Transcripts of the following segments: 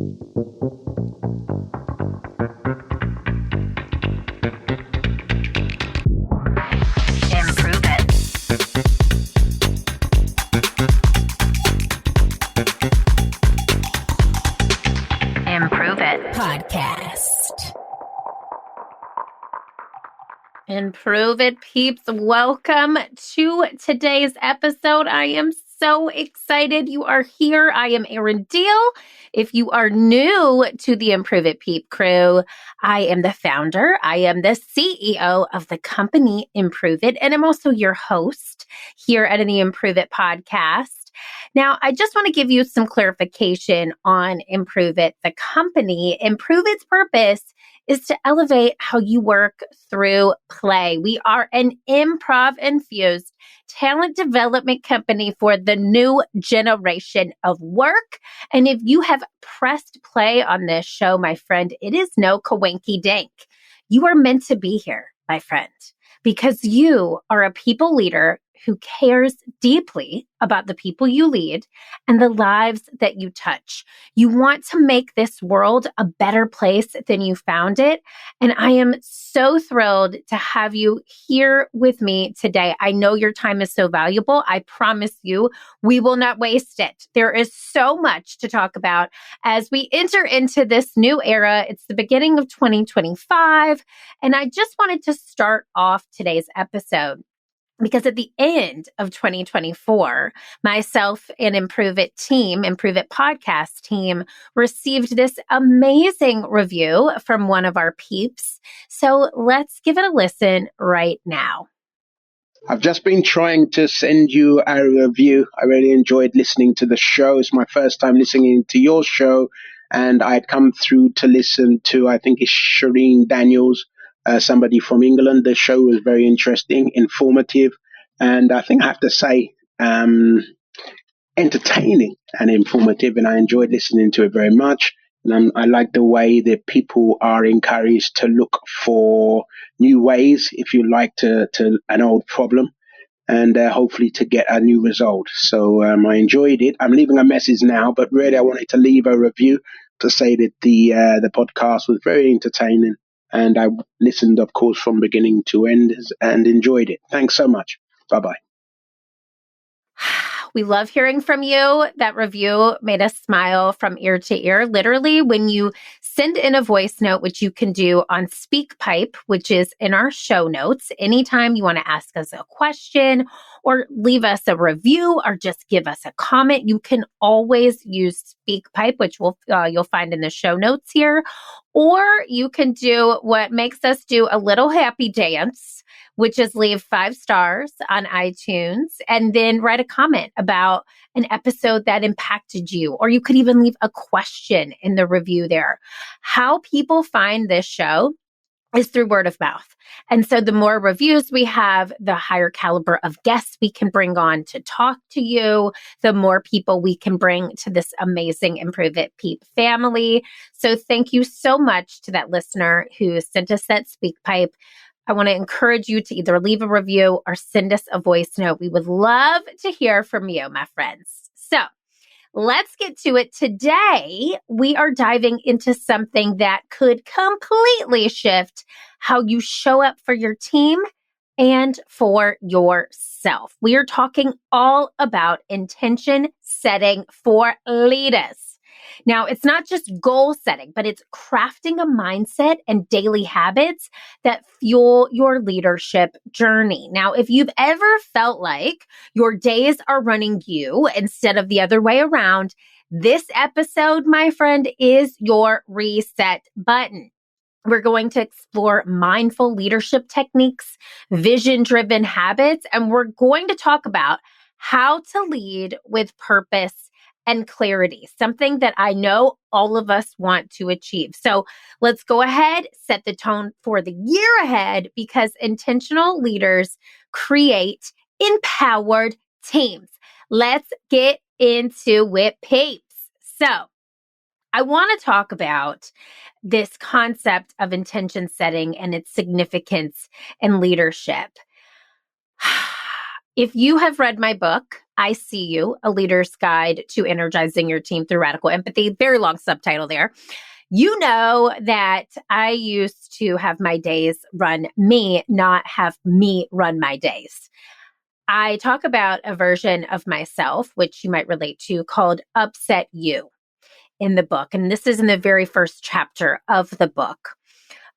Improve it. Improve it. Podcast. Improve it, peeps. Welcome to today's episode. I am so excited you are here. I am Erin Deal. If you are new to the Improve It Peep crew, I am the founder. I am the CEO of the company Improve It, and I'm also your host here at the Improve It podcast. Now, I just want to give you some clarification on Improve It, the company. Improve It's purpose is to elevate how you work through play. We are an improv-infused talent development company for the new generation of work. And if you have pressed play on this show, my friend, it is no coinky dink. You are meant to be here, my friend, because you are a people leader who cares deeply about the people you lead and the lives that you touch. You want to make this world a better place than you found it. And I am so thrilled to have you here with me today. I know your time is so valuable. I promise you, we will not waste it. There is so much to talk about as we enter into this new era. It's the beginning of 2025. And I just wanted to start off today's episode because at the end of 2024, myself and Improve It podcast team received this amazing review from one of our peeps. So let's give it a listen right now. I've just been trying to send you a review. I really enjoyed listening to the show. It's my first time listening to your show, and I'd come through to listen to, I think it's Shireen Daniels, somebody from England. The show was very interesting, informative, and I think I have to say entertaining and informative, and I enjoyed listening to it very much. And I like the way that people are encouraged to look for new ways if you like to an old problem, and hopefully to get a new result. So I enjoyed it. I'm leaving a message now, but really I wanted to leave a review to say that the podcast was very entertaining. And I listened, of course, from beginning to end and enjoyed it. Thanks so much. Bye-bye. We love hearing from you. That review made us smile from ear to ear. Literally, when you send in a voice note, which you can do on SpeakPipe, which is in our show notes, anytime you want to ask us a question or leave us a review or just give us a comment, you can always use SpeakPipe, which you'll find in the show notes here. Or you can do what makes us do a little happy dance, which is leave 5 stars on iTunes and then write a comment about an episode that impacted you. Or you could even leave a question in the review there. How people find this show is through word of mouth. And so the more reviews we have, the higher caliber of guests we can bring on to talk to you, the more people we can bring to this amazing Improve It Peep family. So thank you so much to that listener who sent us that SpeakPipe. I want to encourage you to either leave a review or send us a voice note. We would love to hear from you, my friends. So let's get to it. Today, we are diving into something that could completely shift how you show up for your team and for yourself. We are talking all about intention setting for leaders. Now, it's not just goal setting, but it's crafting a mindset and daily habits that fuel your leadership journey. Now, if you've ever felt like your days are running you instead of the other way around, this episode, my friend, is your reset button. We're going to explore mindful leadership techniques, vision-driven habits, and we're going to talk about how to lead with purpose and clarity, something that I know all of us want to achieve. So let's go ahead, set the tone for the year ahead, because intentional leaders create empowered teams. Let's get into it, peeps. So I want to talk about this concept of intention setting and its significance in leadership. If you have read my book, I See You, A Leader's Guide to Energizing Your Team Through Radical Empathy. Very long subtitle there. You know that I used to have my days run me, not have me run my days. I talk about a version of myself, which you might relate to, called Upset You in the book. And this is in the very first chapter of the book.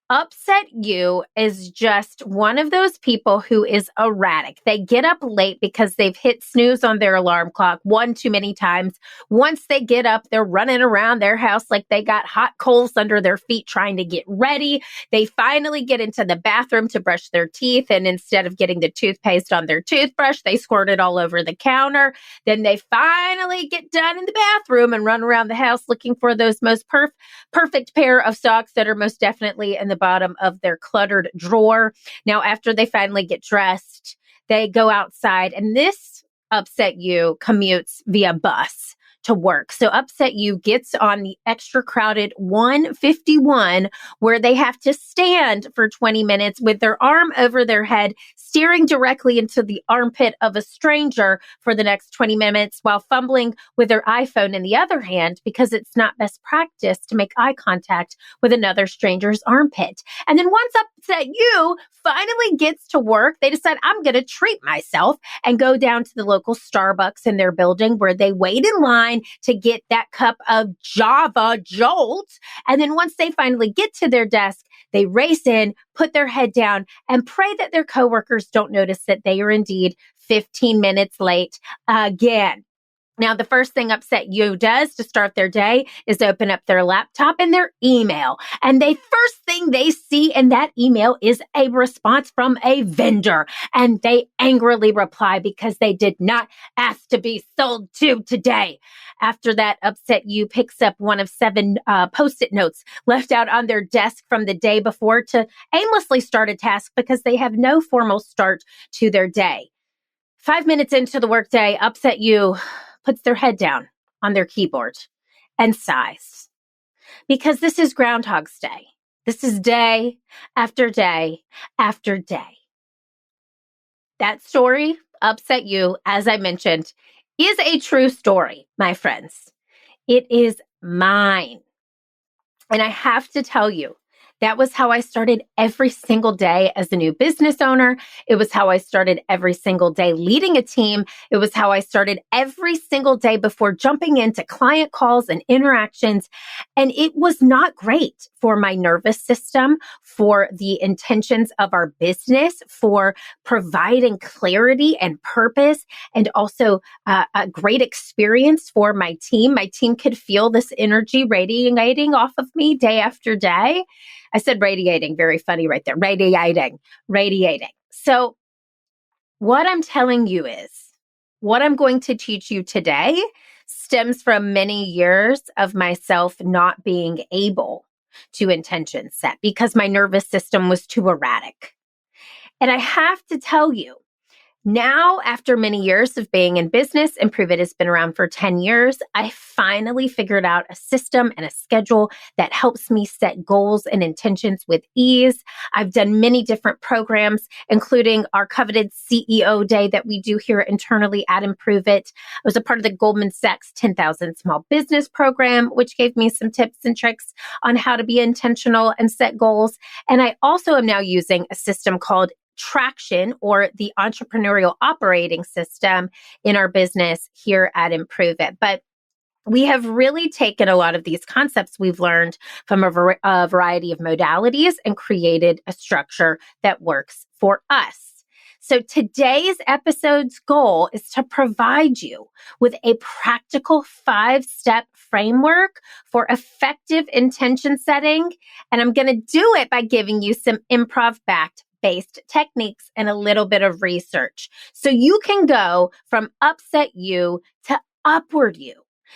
Upset You is just one of those people who is erratic. They get up late because they've hit snooze on their alarm clock one too many times. Once they get up, they're running around their house like they got hot coals under their feet trying to get ready. They finally get into the bathroom to brush their teeth, and instead of getting the toothpaste on their toothbrush, they squirt it all over the counter. Then they finally get done in the bathroom and run around the house looking for those most perfect pair of socks that are most definitely in the bottom of their cluttered drawer. Now, after they finally get dressed, they go outside, and this Upset You commutes via bus to work. So Upset You gets on the extra crowded 151 where they have to stand for 20 minutes with their arm over their head, staring directly into the armpit of a stranger for the next 20 minutes while fumbling with their iPhone in the other hand because it's not best practice to make eye contact with another stranger's armpit. And then once Upset You finally gets to work, they decide, I'm going to treat myself, and go down to the local Starbucks in their building where they wait in line to get that cup of Java Jolt. And then once they finally get to their desk, they race in, put their head down, and pray that their coworkers don't notice that they are indeed 15 minutes late again. Now, the first thing Upset You does to start their day is open up their laptop and their email. And the first thing they see in that email is a response from a vendor. And they angrily reply because they did not ask to be sold to today. After that, Upset You picks up one of 7 Post-it notes left out on their desk from the day before to aimlessly start a task because they have no formal start to their day. 5 minutes into the workday, Upset You puts their head down on their keyboard and sighs. Because this is Groundhog's Day. This is day after day after day. That story, Upset You, as I mentioned, is a true story, my friends. It is mine. And I have to tell you, that was how I started every single day as a new business owner. It was how I started every single day leading a team. It was how I started every single day before jumping into client calls and interactions. And it was not great for my nervous system, for the intentions of our business, for providing clarity and purpose, and also a great experience for my team. My team could feel this energy radiating off of me day after day. I said radiating, very funny right there. Radiating. So what I'm telling you is, what I'm going to teach you today stems from many years of myself not being able to intention set because my nervous system was too erratic. And I have to tell you, now, after many years of being in business, Improve It has been around for 10 years, I finally figured out a system and a schedule that helps me set goals and intentions with ease. I've done many different programs, including our coveted CEO Day that we do here internally at Improve It. I was a part of the Goldman Sachs 10,000 Small Business Program, which gave me some tips and tricks on how to be intentional and set goals. And I also am now using a system called Traction, or the entrepreneurial operating system in our business here at Improve It. But we have really taken a lot of these concepts we've learned from a variety of modalities and created a structure that works for us. So today's episode's goal is to provide you with a practical 5-step framework for effective intention setting. And I'm going to do it by giving you some improv-backed based techniques and a little bit of research. So you can go from Upset You to Upward You.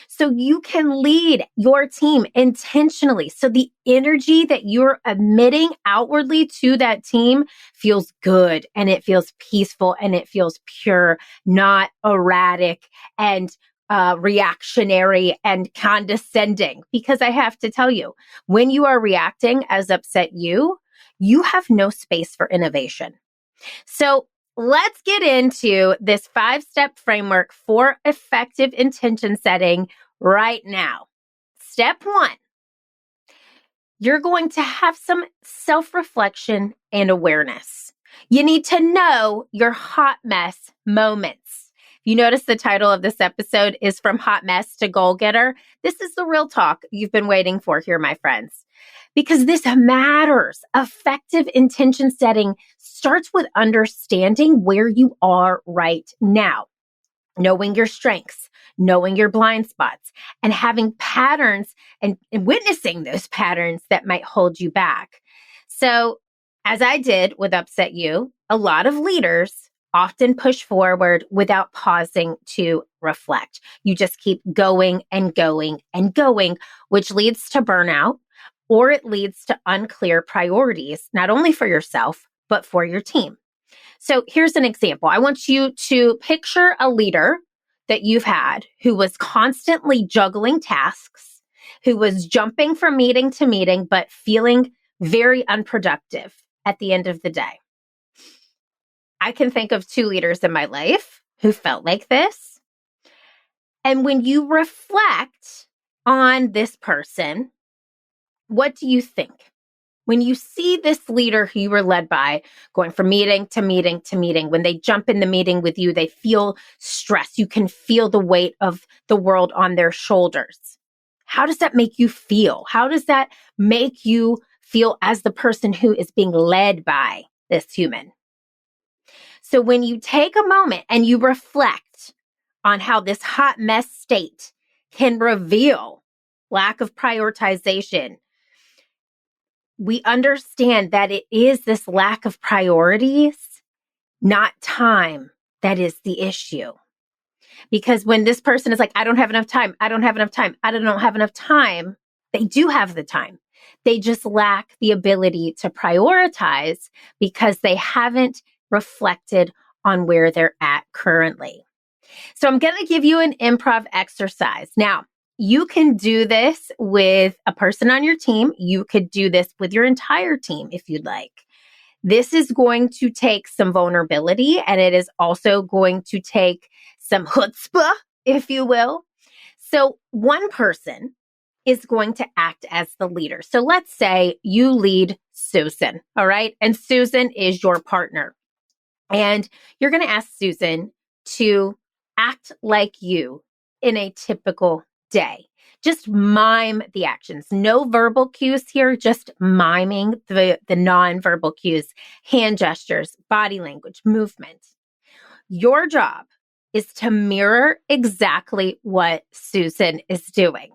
So you can lead your team intentionally. So the energy that you're emitting outwardly to that team feels good, and it feels peaceful, and it feels pure, not erratic and reactionary and condescending. Because I have to tell you, when you are reacting as Upset You, you have no space for innovation. So let's get into this 5-step framework for effective intention setting right now. Step 1, you're going to have some self-reflection and awareness. You need to know your hot mess moments. You notice the title of this episode is From Hot Mess to Goal Getter. This is the real talk you've been waiting for here, my friends, because this matters. Effective intention setting starts with understanding where you are right now, knowing your strengths, knowing your blind spots, and having patterns and witnessing those patterns that might hold you back. So, as I did with Upset You, a lot of leaders often push forward without pausing to reflect. You just keep going and going and going, which leads to burnout, or it leads to unclear priorities, not only for yourself, but for your team. So here's an example. I want you to picture a leader that you've had who was constantly juggling tasks, who was jumping from meeting to meeting, but feeling very unproductive at the end of the day. I can think of 2 leaders in my life who felt like this. And when you reflect on this person, what do you think? When you see this leader who you were led by going from meeting to meeting to meeting, when they jump in the meeting with you, they feel stress. You can feel the weight of the world on their shoulders. How does that make you feel? How does that make you feel as the person who is being led by this human? So when you take a moment and you reflect on how this hot mess state can reveal lack of prioritization, we understand that it is this lack of priorities, not time, that is the issue. Because when this person is like, I don't have enough time, I don't have enough time, I don't have enough time, they do have the time. They just lack the ability to prioritize because they haven't reflected on where they're at currently. So I'm going to give you an improv exercise. Now, you can do this with a person on your team. You could do this with your entire team if you'd like. This is going to take some vulnerability, and it is also going to take some chutzpah, if you will. So one person is going to act as the leader. So let's say you lead Susan, all right? And Susan is your partner. And you're going to ask Susan to act like you in a typical day. Just mime the actions. No verbal cues here, just miming the non-verbal cues, hand gestures, body language, movement. Your job is to mirror exactly what Susan is doing.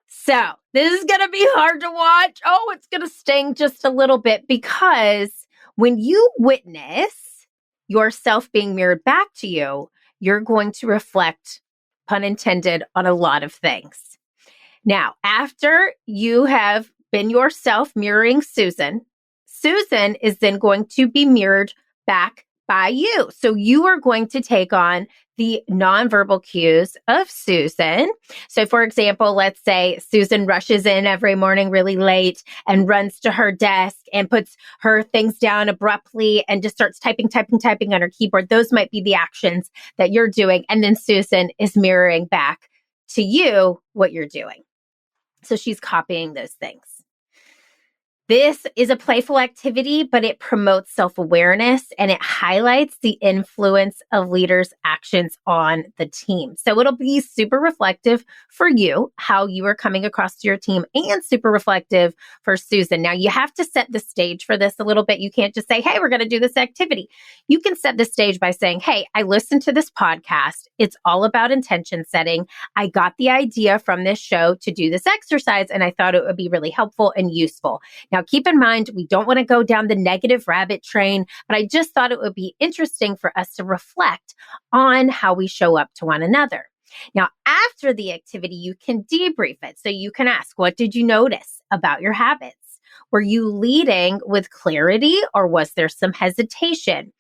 So this is going to be hard to watch. Oh, it's going to sting just a little bit because when you witness yourself being mirrored back to you, you're going to reflect, pun intended, on a lot of things. Now, after you have been yourself mirroring Susan, Susan is then going to be mirrored back by you. So you are going to take on the nonverbal cues of Susan. So for example, let's say Susan rushes in every morning really late and runs to her desk and puts her things down abruptly and just starts typing on her keyboard. Those might be the actions that you're doing. And then Susan is mirroring back to you what you're doing. So she's copying those things. This is a playful activity, but it promotes self-awareness and it highlights the influence of leaders' actions on the team. So it'll be super reflective for you, how you are coming across to your team, and super reflective for Susan. Now, you have to set the stage for this a little bit. You can't just say, hey, we're going to do this activity. You can set the stage by saying, hey, I listened to this podcast. It's all about intention setting. I got the idea from this show to do this exercise, and I thought it would be really helpful and useful. Now, keep in mind, we don't want to go down the negative rabbit train, but I just thought it would be interesting for us to reflect on how we show up to one another. Now, after the activity, you can debrief it. So you can ask, what did you notice about your habits? Were you leading with clarity or was there some hesitation?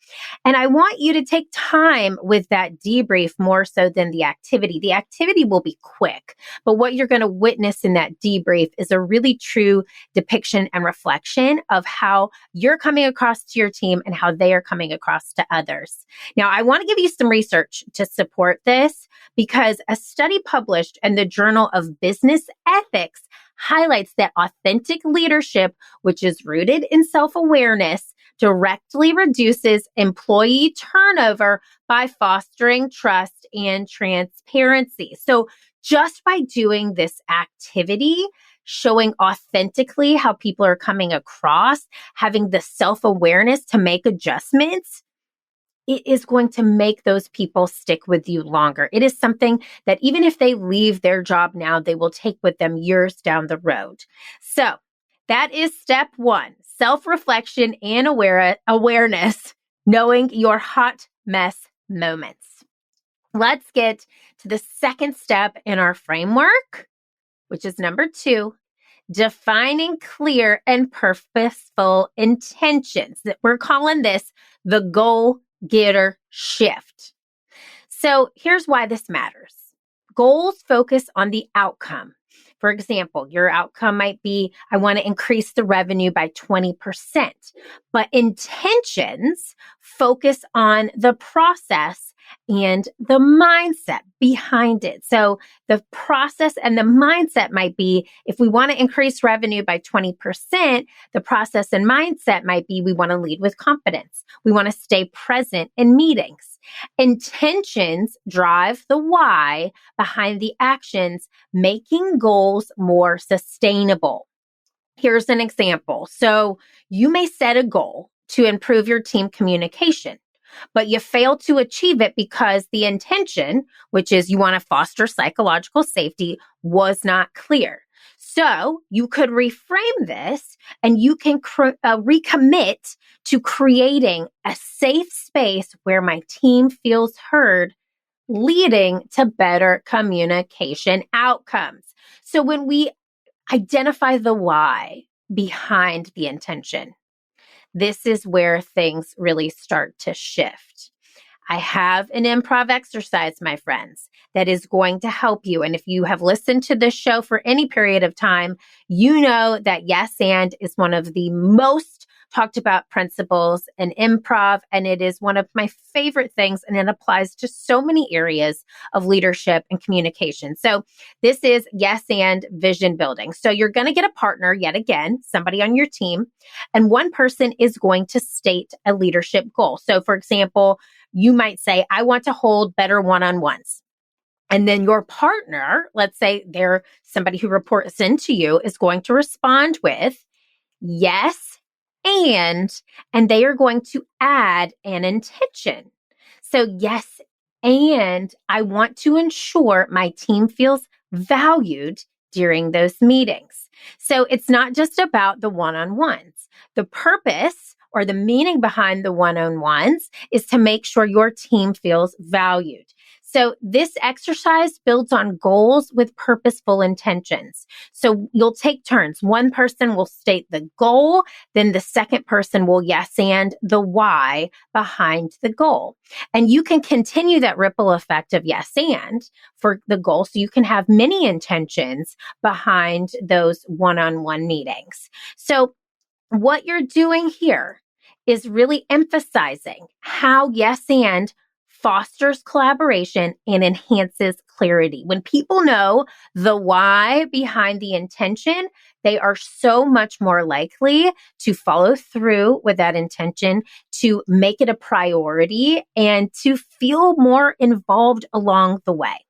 And I want you to take time with that debrief more so than the activity. The activity will be quick, but what you're going to witness in that debrief is a really true depiction and reflection of how you're coming across to your team and how they are coming across to others. Now, I want to give you some research to support this because a study published in the Journal of Business Ethics highlights that authentic leadership, which is rooted in self-awareness, directly reduces employee turnover by fostering trust and transparency. So just by doing this activity, showing authentically how people are coming across, having the self-awareness to make adjustments, it is going to make those people stick with you longer. It is something that even if they leave their job now, they will take with them years down the road. So that is step one, self-reflection and awareness, knowing your hot mess moments. Let's get to the second step in our framework, which is number 2, defining clear and purposeful intentions. We're calling this the goal getter shift. So here's why this matters. Goals focus on the outcome. For example, your outcome might be, I want to increase the revenue by 20%, but intentions focus on the process and the mindset behind it. So the process and the mindset might be, if we want to increase revenue by 20%, the process and mindset might be, we want to lead with confidence. We want to stay present in meetings. Intentions drive the why behind the actions, making goals more sustainable. Here's an example. So you may set a goal to improve your team communication, but you fail to achieve it because the intention, which is you want to foster psychological safety, was not clear. So you could reframe this and you can recommit to creating a safe space where my team feels heard, leading to better communication outcomes. So when we identify the why behind the intention, this is where things really start to shift. I have an improv exercise, my friends, that is going to help you. And if you have listened to this show for any period of time, you know that yes and is one of the most talked about principles in improv. And it is one of my favorite things. And it applies to so many areas of leadership and communication. So this is yes and vision building. So you're going to get a partner yet again, somebody on your team, and one person is going to state a leadership goal. So for example, you might say, I want to hold better one-on-ones. And then your partner, let's say they're somebody who reports into you, is going to respond with yes, and they are going to add an intention. So yes, and I want to ensure my team feels valued during those meetings. So it's not just about the one-on-ones. The purpose or the meaning behind the one-on-ones is to make sure your team feels valued. So this exercise builds on goals with purposeful intentions. So you'll take turns. One person will state the goal, then the second person will yes and the why behind the goal. And you can continue that ripple effect of yes and for the goal. So you can have many intentions behind those one-on-one meetings. So what you're doing here is really emphasizing how yes and fosters collaboration and enhances clarity. When people know the why behind the intention, they are so much more likely to follow through with that intention, to make it a priority, and to feel more involved along the way.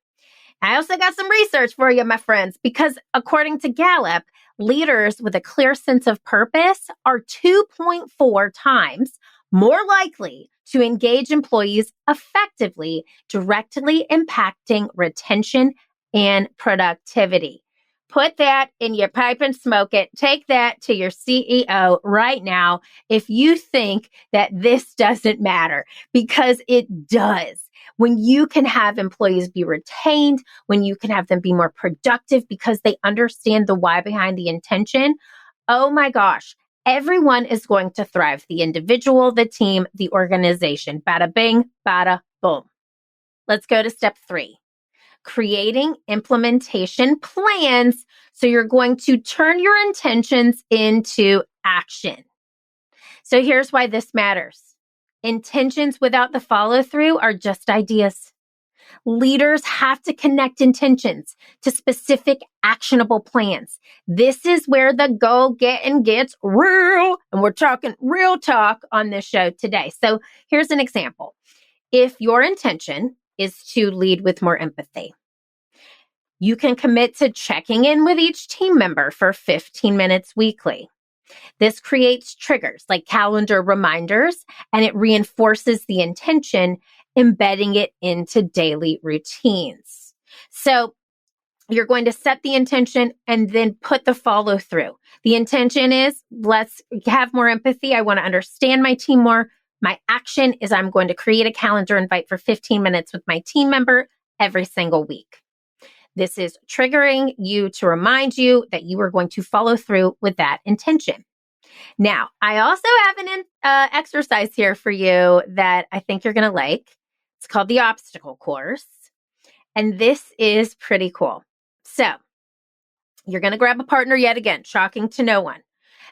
I also got some research for you, my friends, because according to Gallup, leaders with a clear sense of purpose are 2.4 times more likely to engage employees effectively, directly impacting retention and productivity. Put that in your pipe and smoke it. Take that to your CEO right now if you think that this doesn't matter, because it does. When you can have employees be retained, when you can have them be more productive because they understand the why behind the intention, oh my gosh, everyone is going to thrive. The individual, the team, the organization. Bada bing, bada boom. Let's go to step 3. Creating implementation plans. So you're going to turn your intentions into action. So here's why this matters. Intentions without the follow through are just ideas. Leaders have to connect intentions to specific actionable plans. This is where the go-getting gets real. And we're talking real talk on this show today. So here's an example. If your intention is to lead with more empathy, you can commit to checking in with each team member for 15 minutes weekly. This creates triggers like calendar reminders, and it reinforces the intention, embedding it into daily routines. So you're going to set the intention and then put the follow through. The intention is, let's have more empathy. I want to understand my team more. My action is I'm going to create a calendar invite for 15 minutes with my team member every single week. This is triggering you to remind you that you are going to follow through with that intention. Now, I also have an exercise here for you that I think you're going to like. It's called the obstacle course. And this is pretty cool. So you're going to grab a partner yet again, shocking to no one.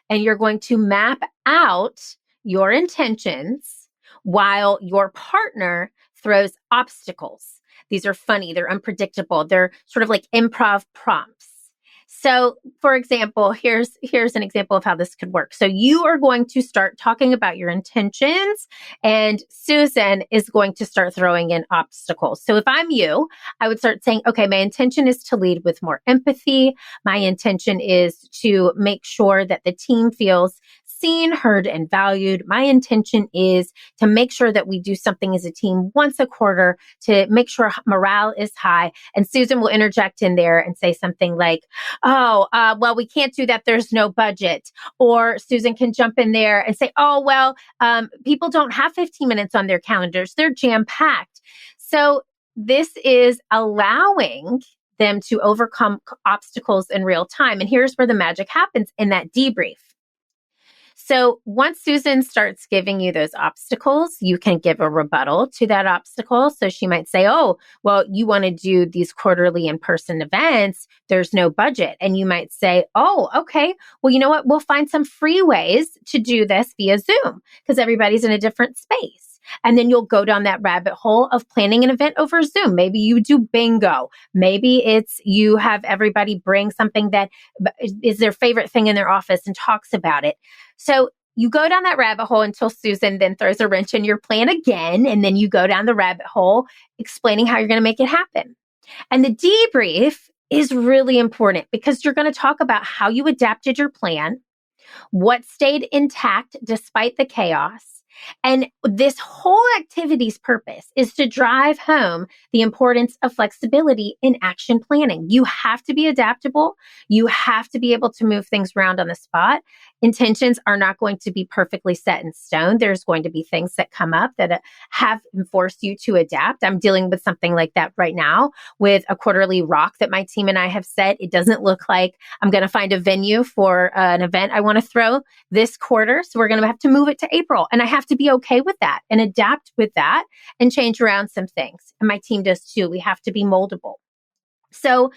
And you're going to map out your intentions while your partner throws obstacles. These are funny. They're unpredictable. They're sort of like improv prompts. So, for example, here's an example of how this could work. So you are going to start talking about your intentions, and Susan is going to start throwing in obstacles. So if I'm you, I would start saying, okay, my intention is to lead with more empathy. My intention is to make sure that the team feels seen, heard, and valued. My intention is to make sure that we do something as a team once a quarter to make sure morale is high. And Susan will interject in there and say something like, well, we can't do that. There's no budget. Or Susan can jump in there and say, people don't have 15 minutes on their calendars. They're jam-packed. So this is allowing them to overcome obstacles in real time. And here's where the magic happens in that debrief. So once Susan starts giving you those obstacles, you can give a rebuttal to that obstacle. So she might say, you want to do these quarterly in-person events. There's no budget. And you might say, okay. Well, you know what? We'll find some free ways to do this via Zoom because everybody's in a different space. And then you'll go down that rabbit hole of planning an event over Zoom. Maybe you do bingo. Maybe it's you have everybody bring something that is their favorite thing in their office and talks about it. So you go down that rabbit hole until Susan then throws a wrench in your plan again. And then you go down the rabbit hole explaining how you're going to make it happen. And the debrief is really important because you're going to talk about how you adapted your plan, what stayed intact despite the chaos. And this whole activity's purpose is to drive home the importance of flexibility in action planning. You have to be adaptable. You have to be able to move things around on the spot. Intentions are not going to be perfectly set in stone. There's going to be things that come up that have forced you to adapt. I'm dealing with something like that right now with a quarterly rock that my team and I have set. It doesn't look like I'm going to find a venue for an event I want to throw this quarter. So we're going to have to move it to April. And I have to be okay with that and adapt with that and change around some things. And my team does too. We have to be moldable. So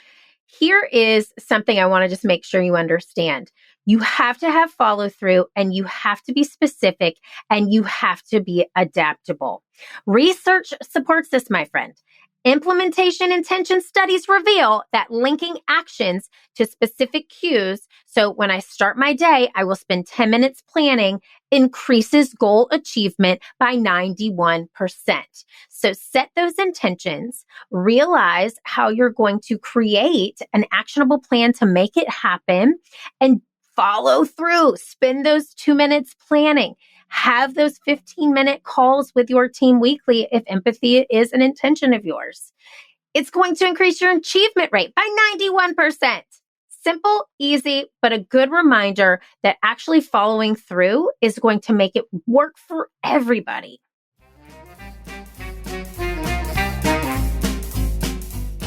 here is something I want to just make sure you understand. You have to have follow through and you have to be specific and you have to be adaptable. Research supports this, my friend. Implementation intention studies reveal that linking actions to specific cues, so when I start my day, I will spend 10 minutes planning, increases goal achievement by 91%. So set those intentions, realize how you're going to create an actionable plan to make it happen, and follow through. Spend those 2 minutes planning. Have those 15-minute calls with your team weekly if empathy is an intention of yours. It's going to increase your achievement rate by 91%. Simple, easy, but a good reminder that actually following through is going to make it work for everybody.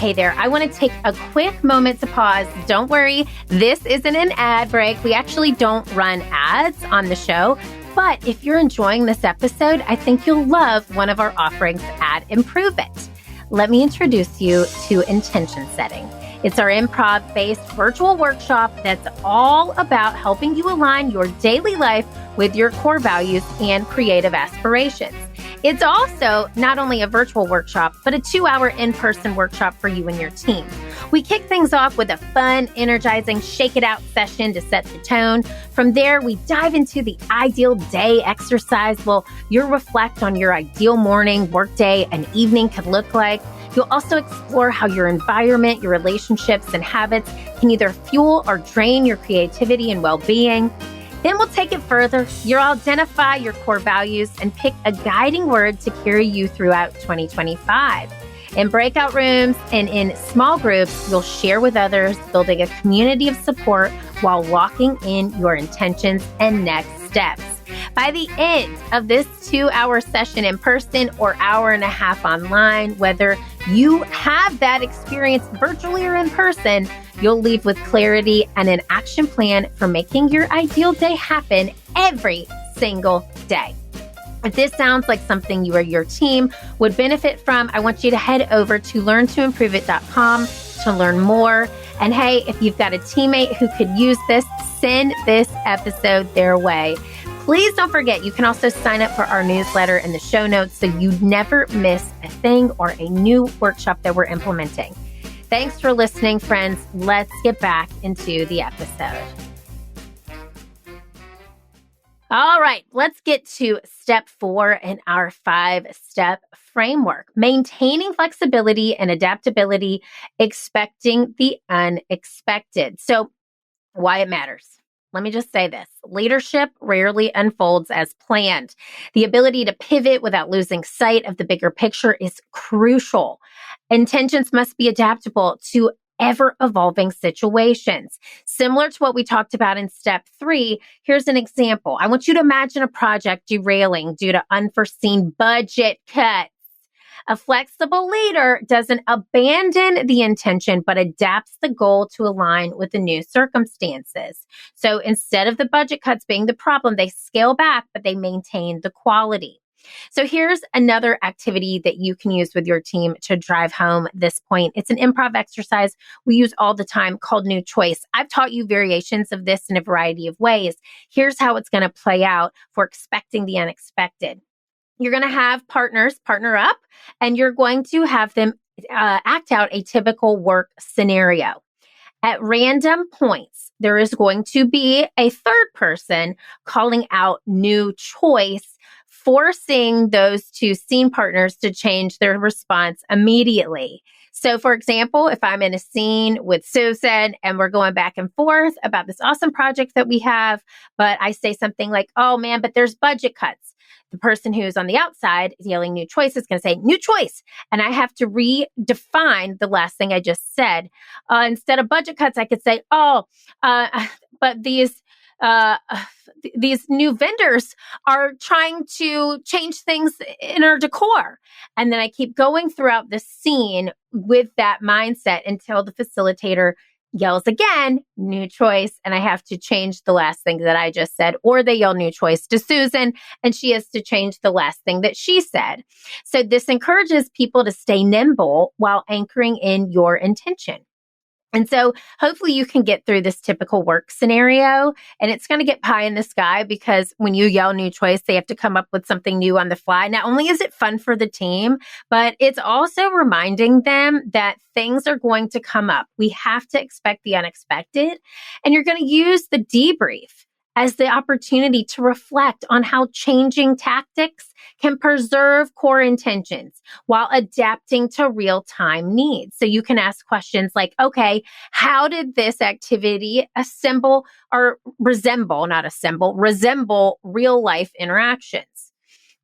Hey there, I want to take a quick moment to pause. Don't worry, this isn't an ad break. We actually don't run ads on the show. But if you're enjoying this episode, I think you'll love one of our offerings at Improve It. Let me introduce you to intention setting. It's our improv-based virtual workshop that's all about helping you align your daily life with your core values and creative aspirations. It's also not only a virtual workshop, but a 2-hour in-person workshop for you and your team. We kick things off with a fun, energizing shake it out session to set the tone. From there, we dive into the ideal day exercise. Well, you'll reflect on your ideal morning, workday, and evening could look like. You'll also explore how your environment, your relationships, and habits can either fuel or drain your creativity and well-being. Then we'll take it further. You'll identify your core values and pick a guiding word to carry you throughout 2025. In breakout rooms and in small groups, you'll share with others, building a community of support while walking in your intentions and next steps. By the end of this 2-hour session in person or hour and a half online, whether you have that experience virtually or in person, you'll leave with clarity and an action plan for making your ideal day happen every single day. If this sounds like something you or your team would benefit from, I want you to head over to learntoimproveit.com to learn more. And hey, if you've got a teammate who could use this, send this episode their way. Please don't forget, you can also sign up for our newsletter in the show notes so you never miss a thing or a new workshop that we're implementing. Thanks for listening, friends. Let's get back into the episode. All right, let's get to step 4 in our 5-step framework. Maintaining flexibility and adaptability, expecting the unexpected. So, why it matters. Let me just say this. Leadership rarely unfolds as planned. The ability to pivot without losing sight of the bigger picture is crucial. Intentions must be adaptable to ever-evolving situations. Similar to what we talked about in step 3, here's an example. I want you to imagine a project derailing due to unforeseen budget cuts. A flexible leader doesn't abandon the intention, but adapts the goal to align with the new circumstances. So instead of the budget cuts being the problem, they scale back, but they maintain the quality. So here's another activity that you can use with your team to drive home this point. It's an improv exercise we use all the time called New Choice. I've taught you variations of this in a variety of ways. Here's how it's going to play out for expecting the unexpected. You're going to have partners partner up, and you're going to have them act out a typical work scenario. At random points, there is going to be a third person calling out new choice, forcing those 2 scene partners to change their response immediately. So, for example, if I'm in a scene with Susan and we're going back and forth about this awesome project that we have, but I say something like, oh man, but there's budget cuts. The person who's on the outside yelling new choice is going to say new choice. And I have to redefine the last thing I just said. Instead of budget cuts, I could say, but these new vendors are trying to change things in our decor. And then I keep going throughout the scene with that mindset until the facilitator yells again, new choice, and I have to change the last thing that I just said, or they yell new choice to Susan, and she has to change the last thing that she said. So this encourages people to stay nimble while anchoring in your intention. And so hopefully you can get through this typical work scenario, and it's going to get pie in the sky because when you yell new choice, they have to come up with something new on the fly. Not only is it fun for the team, but it's also reminding them that things are going to come up. We have to expect the unexpected, and you're going to use the debrief as the opportunity to reflect on how changing tactics can preserve core intentions while adapting to real-time needs. So you can ask questions like, okay, how did this activity resemble real-life interactions?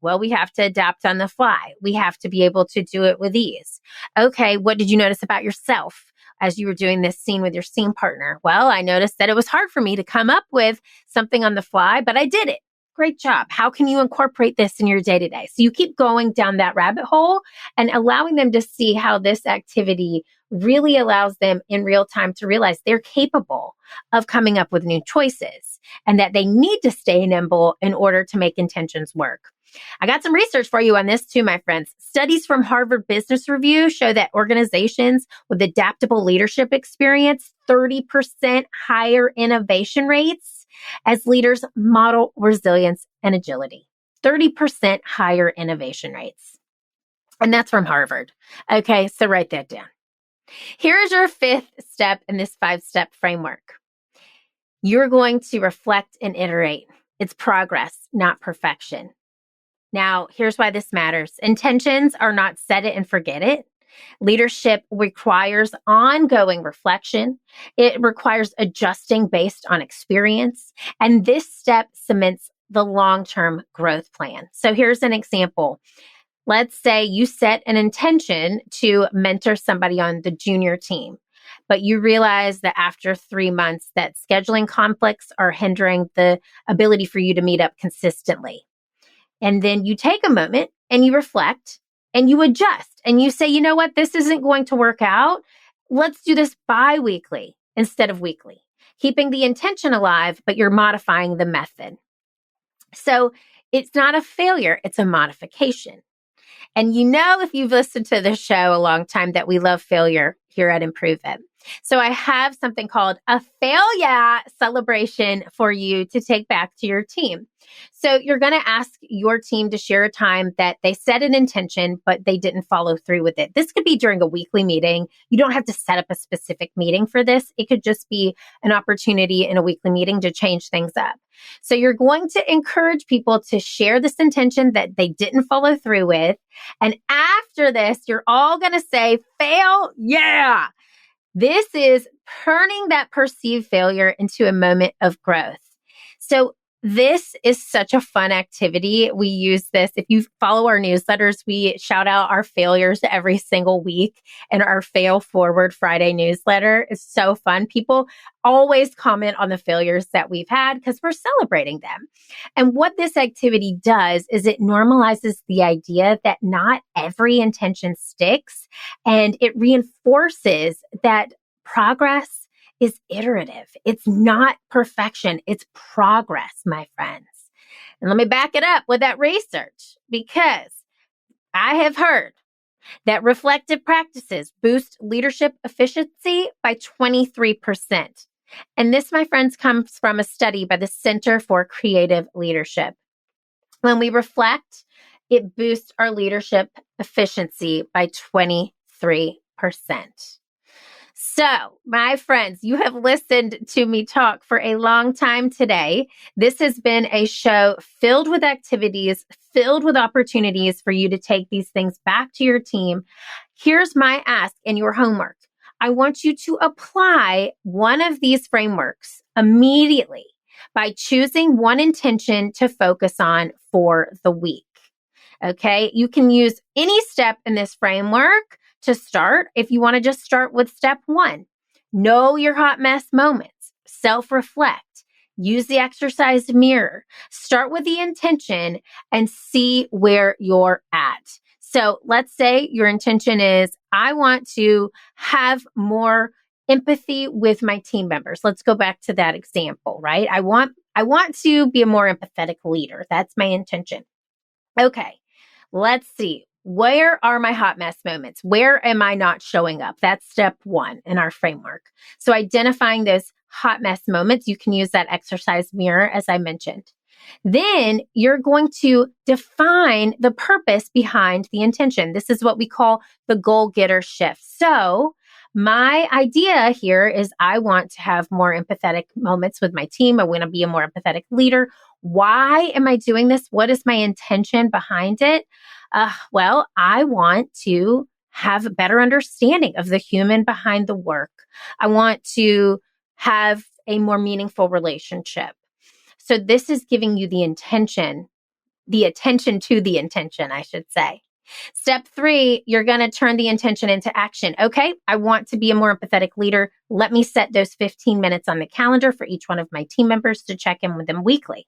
Well, we have to adapt on the fly. We have to be able to do it with ease. Okay, what did you notice about yourself as you were doing this scene with your scene partner? Well, I noticed that it was hard for me to come up with something on the fly, but I did it. Great job. How can you incorporate this in your day-to-day? So you keep going down that rabbit hole and allowing them to see how this activity really allows them in real time to realize they're capable of coming up with new choices and that they need to stay nimble in order to make intentions work. I got some research for you on this too, my friends. Studies from Harvard Business Review show that organizations with adaptable leadership experience 30% higher innovation rates as leaders model resilience and agility. 30% higher innovation rates. And that's from Harvard. Okay, so write that down. Here's your fifth step in this 5-step framework. You're going to reflect and iterate. It's progress, not perfection. Now, here's why this matters. Intentions are not set it and forget it. Leadership requires ongoing reflection. It requires adjusting based on experience. And this step cements the long-term growth plan. So here's an example. Let's say you set an intention to mentor somebody on the junior team, but you realize that after 3 months that scheduling conflicts are hindering the ability for you to meet up consistently. And then you take a moment and you reflect and you adjust and you say, you know what, this isn't going to work out. Let's do this bi-weekly instead of weekly, keeping the intention alive, but you're modifying the method. So it's not a failure, it's a modification. And you know, if you've listened to this show a long time, that we love failure here at Improve It. So I have something called a failure celebration for you to take back to your team. So you're going to ask your team to share a time that they set an intention, but they didn't follow through with it. This could be during a weekly meeting. You don't have to set up a specific meeting for this. It could just be an opportunity in a weekly meeting to change things up. So you're going to encourage people to share this intention that they didn't follow through with. And after this, you're all going to say, fail, yeah. This is turning that perceived failure into a moment of growth. So this is such a fun activity. We use this. If you follow our newsletters, we shout out our failures every single week in our Fail Forward Friday newsletter. It's so fun. People always comment on the failures that we've had because we're celebrating them. And what this activity does is it normalizes the idea that not every intention sticks, and it reinforces that progress is iterative. It's not perfection. It's progress, my friends. And let me back it up with that research, because I have heard that reflective practices boost leadership efficiency by 23%. And this, my friends, comes from a study by the Center for Creative Leadership. When we reflect, it boosts our leadership efficiency by 23%. So, my friends, you have listened to me talk for a long time today. This has been a show filled with activities, filled with opportunities for you to take these things back to your team. Here's my ask and your homework. I want you to apply one of these frameworks immediately by choosing one intention to focus on for the week. Okay, you can use any step in this framework to start. If you want to just start with step 1, know your hot mess moments, self-reflect, use the exercise mirror, start with the intention and see where you're at. So let's say your intention is, I want to have more empathy with my team members. Let's go back to that example, right? I want to be a more empathetic leader. That's my intention. Okay, let's see. Where are my hot mess moments? Where am I not showing up? That's step 1 in our framework. So identifying those hot mess moments, you can use that exercise mirror, as I mentioned. Then you're going to define the purpose behind the intention. This is what we call the goal getter shift. So my idea here is I want to have more empathetic moments with my team. I want to be a more empathetic leader. Why am I doing this? What is my intention behind it? Well, I want to have a better understanding of the human behind the work. I want to have a more meaningful relationship. So this is giving you the attention to the intention, I should say. Step 3, you're going to turn the intention into action. Okay, I want to be a more empathetic leader. Let me set those 15 minutes on the calendar for each one of my team members to check in with them weekly.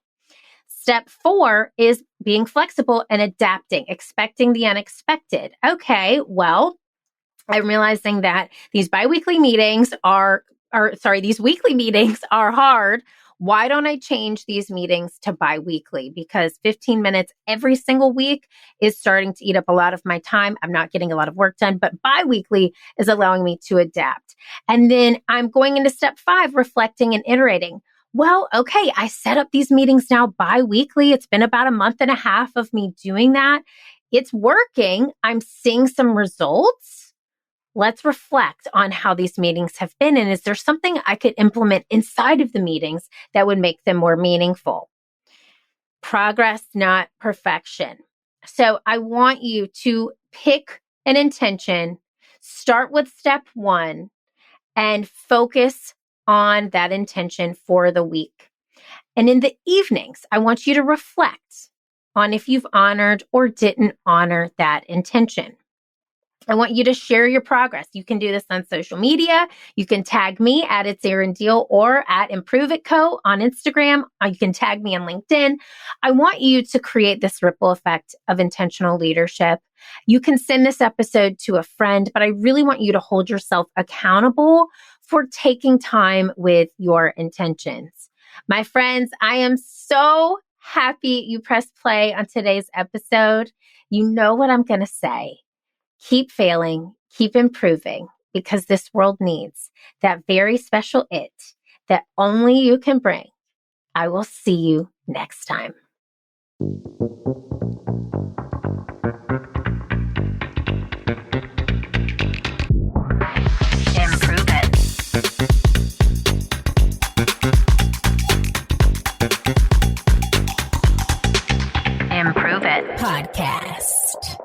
Step 4 is being flexible and adapting, expecting the unexpected. Okay, well, I'm realizing that these weekly meetings are hard. Why don't I change these meetings to biweekly? Because 15 minutes every single week is starting to eat up a lot of my time. I'm not getting a lot of work done, but biweekly is allowing me to adapt. And then I'm going into step 5, reflecting and iterating. Well, okay, I set up these meetings now biweekly. It's been about a month and a half of me doing that. It's working. I'm seeing some results. Let's reflect on how these meetings have been. And is there something I could implement inside of the meetings that would make them more meaningful? Progress, not perfection. So I want you to pick an intention, start with step 1, and focus on that intention for the week. And in the evenings, I want you to reflect on if you've honored or didn't honor that intention. I want you to share your progress. You can do this on social media. You can tag me at It's Erin Deal or at Improve It Co. on Instagram. You can tag me on LinkedIn. I want you to create this ripple effect of intentional leadership. You can send this episode to a friend, but I really want you to hold yourself accountable for taking time with your intentions. My friends, I am so happy you pressed play on today's episode. You know what I'm going to say. Keep failing, keep improving, because this world needs that very special it that only you can bring. I will see you next time. Improve it. Improve It Podcast.